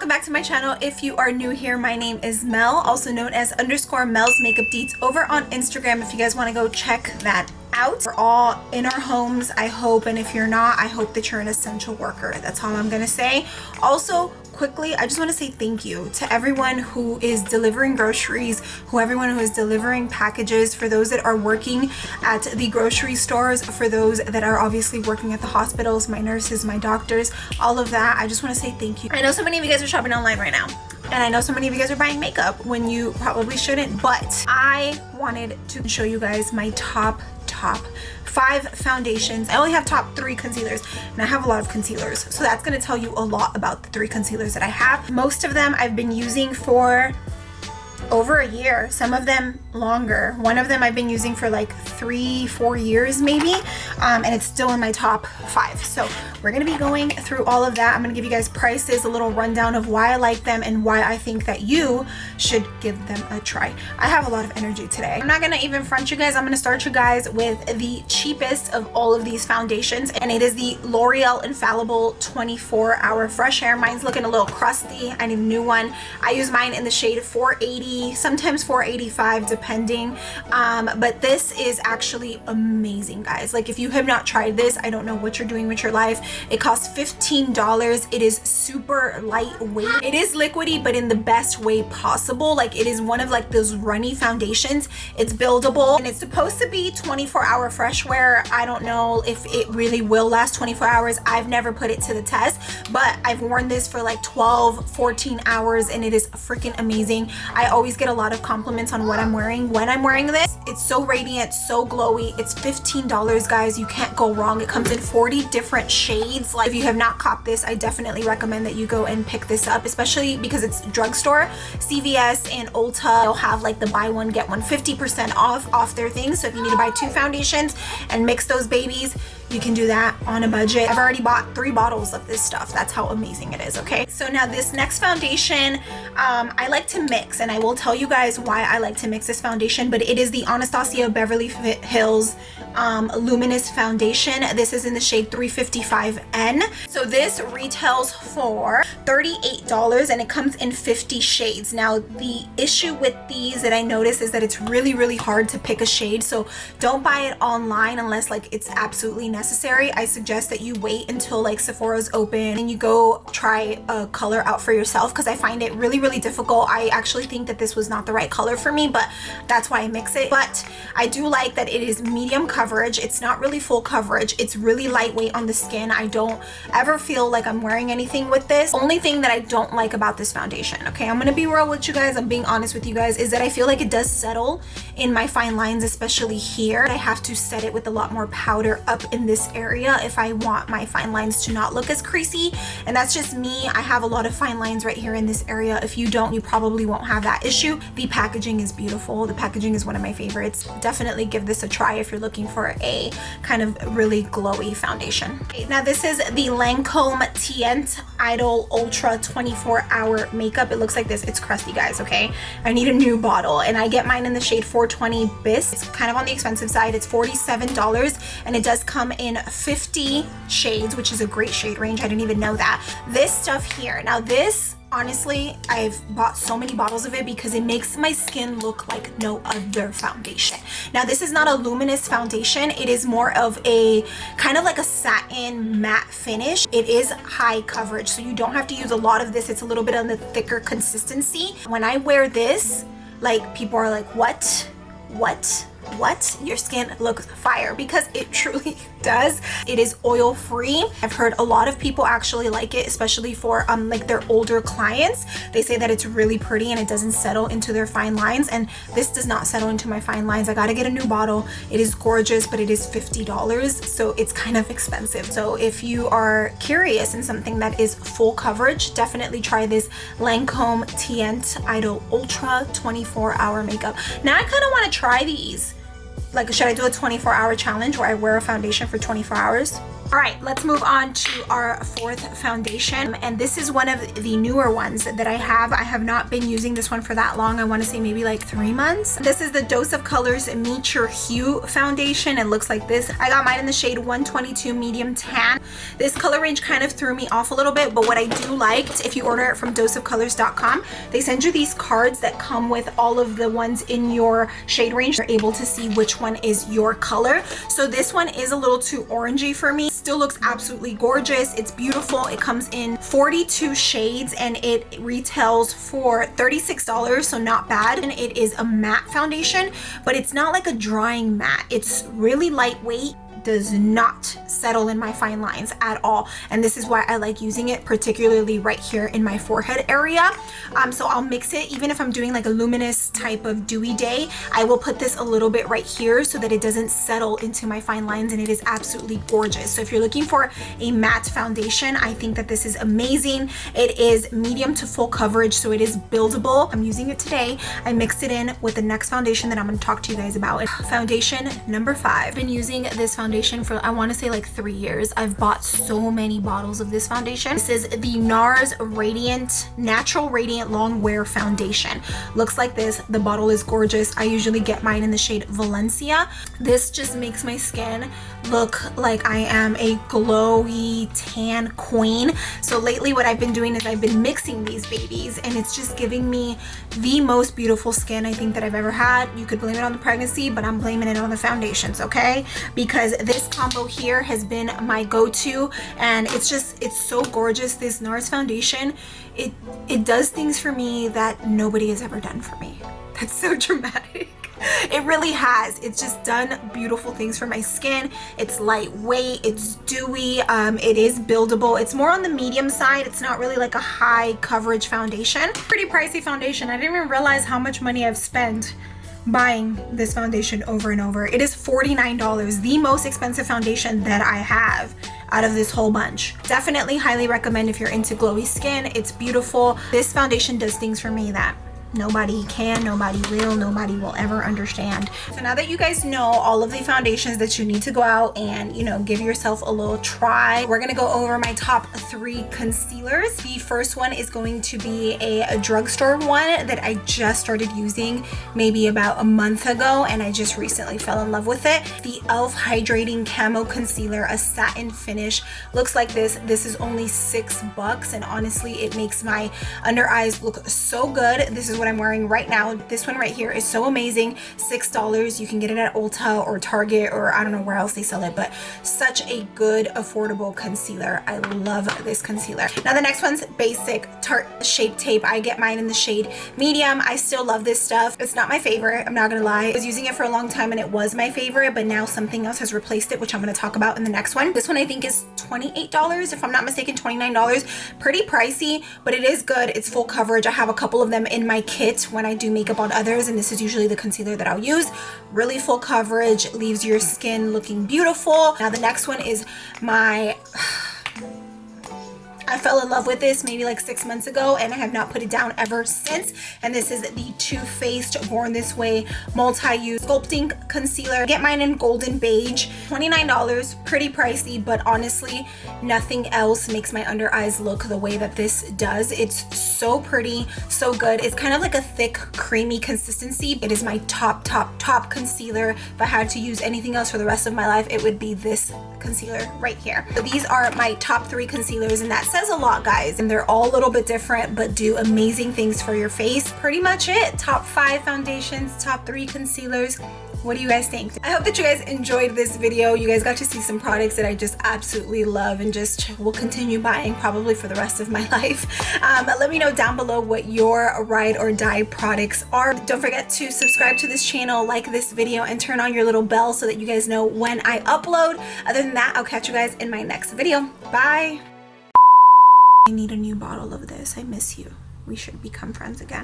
welcome back to my channel. If you are new here, my name is Mel, also known as _Mel's Makeup Deets over on Instagram if you guys want to go check that out. We're all in our homes, I hope, and if you're not, I hope that you're an essential worker. That's all I'm gonna say. Also, quickly, I just want to say thank you to everyone who is delivering groceries, everyone who is delivering packages, for those that are working at the grocery stores, for those that are obviously working at the hospitals, my nurses, my doctors, all of that. I just want to say thank you. I know so many of you guys are shopping online right now, and I know so many of you guys are buying makeup when you probably shouldn't, but I wanted to show you guys my top 5 foundations. I only have top 3 concealers, and I have a lot of concealers, so that's going to tell you a lot about the 3 concealers that I have. Most of them I've been using for over a year, some of them longer. One of them I've been using for like 3-4 years maybe, and it's still in my top 5. So we're gonna be going through all of that. I'm gonna give you guys prices, a little rundown of why I like them and why I think that you should give them a try. I have a lot of energy today. I'm not gonna even front you guys. I'm gonna start you guys with the cheapest of all of these foundations, and it is the L'Oreal Infallible 24-Hour Fresh Hair. Mine's looking a little crusty. I need a new one. I use mine in the shade 480, sometimes 485 depending, but this is actually amazing, guys. Like, if you have not tried this, I don't know what you're doing with your life. It costs $15. It is super lightweight. It is liquidy, but in the best way possible. Like, it is one of like those runny foundations. It's buildable, and it's supposed to be 24-hour fresh wear. I don't know if it really will last 24 hours. I've never put it to the test, but I've worn this for like 12-14 hours, and it is freaking amazing. I always get a lot of compliments on what I'm wearing when I'm wearing this. It's so radiant, so glowy. It's $15, guys. You can't go wrong. It comes in 40 different shades. Like, if you have not copped this, I definitely recommend that you go and pick this up, especially because it's drugstore. CVS and Ulta, they'll have like the buy one get one 50% off their things. So if you need to buy 2 foundations and mix those babies, you can do that on a budget. I've already bought 3 bottles of this stuff. That's how amazing it is, okay? So now this next foundation, I like to mix, and I will tell you guys why I like to mix this foundation, but it is the Anastasia Beverly Hills Luminous Foundation. This is in the shade 355N. So this retails for $38, and it comes in 50 shades. Now, the issue with these that I notice is that it's really hard to pick a shade, so don't buy it online unless like it's absolutely necessary. I suggest that you wait until like Sephora's open and you go try a color out for yourself, because I find it really difficult. I actually think that this was not the right color for me, but that's why I mix it. But I do like that it is medium coverage. It's not really full coverage. It's really lightweight on the skin. I don't ever feel like I'm wearing anything with this. Only thing that I don't like about this foundation, okay, I'm gonna be real with you guys, I'm being honest with you guys, is that I feel like it does settle in my fine lines, especially here. I have to set it with a lot more powder up in this area if I want my fine lines to not look as creasy, and that's just me. I have a lot of fine lines right here in this area. If you don't, you probably won't have that issue. The packaging is beautiful. The packaging is one of my favorites. Definitely give this a try if you're looking for a kind of really glowy foundation. Okay, now this is the Lancome Teint Idol Ultra 24-Hour Makeup. It looks like this. It's crusty, guys, okay? I need a new bottle, and I get mine in the shade 420 Bis. It's kind of on the expensive side. It's $47, and it does come in 50 shades, which is a great shade range. I didn't even know that. This stuff here, now this, honestly, I've bought so many bottles of it because it makes my skin look like no other foundation. Now, this is not a luminous foundation. It is more of a kind of like a satin matte finish. It is high coverage, so you don't have to use a lot of this. It's a little bit on the thicker consistency. When I wear this, like, people are like, what? Your skin looks fire, because it truly does. It is oil free. I've heard a lot of people actually like it, especially for like their older clients. They say that it's really pretty and it doesn't settle into their fine lines, and this does not settle into my fine lines. I gotta get a new bottle. It is gorgeous, but it is $50, so it's kind of expensive. So if you are curious in something that is full coverage, definitely try this Lancome Teint Idol Ultra 24-Hour Makeup. Now I kind of want to try these Like, should I do a 24-hour challenge where I wear a foundation for 24 hours? All right, let's move on to our fourth foundation. And this is one of the newer ones that I have. I have not been using this one for that long. I want to say maybe like 3 months. This is the Dose of Colors Meet Your Hue foundation. It looks like this. I got mine in the shade 122 medium tan. This color range kind of threw me off a little bit, but what I do like, if you order it from doseofcolors.com, they send you these cards that come with all of the ones in your shade range. You're able to see which one is your color. So this one is a little too orangey for me. Still looks absolutely gorgeous. It's beautiful. It comes in 42 shades and it retails for $36, so not bad. And it is a matte foundation, but it's not like a drying matte. It's really lightweight, does not settle in my fine lines at all, and this is why I like using it, particularly right here in my forehead area. So I'll mix it, even if I'm doing like a luminous type of dewy day, I will put this a little bit right here so that it doesn't settle into my fine lines, and it is absolutely gorgeous. So if you're looking for a matte foundation, I think that this is amazing. It is medium to full coverage, so it is buildable. I'm using it today. I mixed it in with the next foundation that I'm going to talk to you guys about. Foundation number 5. I've been using this foundation for, I want to say, like 3 years. I've bought so many bottles of this foundation. This is the NARS Radiant Natural Radiant Long Wear Foundation. Looks like this. The bottle is gorgeous. I usually get mine in the shade Valencia. This just makes my skin look like I am a glowy tan queen. So lately what I've been doing is I've been mixing these babies, and it's just giving me the most beautiful skin I think that I've ever had. You could blame it on the pregnancy, but I'm blaming it on the foundations, okay? Because this combo here has been my go-to, and it's so gorgeous. This NARS foundation, it does things for me that nobody has ever done for me. That's so dramatic. It really has. It's just done beautiful things for my skin. It's lightweight, it's dewy, it is buildable. It's more on the medium side. It's not really like a high coverage foundation. Pretty pricey foundation. I didn't even realize how much money I've spent buying this foundation over and over. It is $49, the most expensive foundation that I have out of this whole bunch. Definitely highly recommend if you're into glowy skin. It's beautiful. This foundation does things for me that nobody can, nobody will, nobody will ever understand. So now that you guys know all of the foundations that you need to go out and, you know, give yourself a little try, we're gonna go over my top 3 concealers. The first one is going to be a drugstore one that I just started using maybe about a month ago, and I just recently fell in love with it. The e.l.f. Hydrating Camo Concealer, a satin finish. Looks like this. This is only $6, and honestly, it makes my under eyes look so good. This is what I'm wearing right now. This one right here is so amazing. $6. You can get it at Ulta or Target, or I don't know where else they sell it, but such a good affordable concealer. I love this concealer. Now the next one's basic Tarte Shape Tape. I get mine in the shade medium. I still love this stuff. It's not my favorite, I'm not gonna lie. I was using it for a long time and it was my favorite, but now something else has replaced it, which I'm gonna talk about in the next one. This one I think is $28, if I'm not mistaken, $29. Pretty pricey, but it is good. It's full coverage. I have a couple of them in my kit when I do makeup on others, and this is usually the concealer that I'll use. Really full coverage, leaves your skin looking beautiful. Now the next one is my I fell in love with this maybe like 6 months ago, and I have not put it down ever since. And this is the Too Faced Born This Way Multi-Use Sculpting Concealer. Get mine in Golden Beige. $29, pretty pricey, but honestly, nothing else makes my under eyes look the way that this does. It's so pretty, so good. It's kind of like a thick, creamy consistency. It is my top concealer. If I had to use anything else for the rest of my life, it would be this concealer right here. So these are my top 3 concealers, and that says a lot, guys, and they're all a little bit different but do amazing things for your face. Pretty much it. Top 5 foundations, top 3 concealers. What do you guys think? I hope that you guys enjoyed this video. You guys got to see some products that I just absolutely love and just will continue buying probably for the rest of my life. Let me know down below what your ride or die products are. Don't forget to subscribe to this channel, like this video, and turn on your little bell so that you guys know when I upload. Other than that, I'll catch you guys in my next video. Bye. I need a new bottle of this. I miss you. We should become friends again.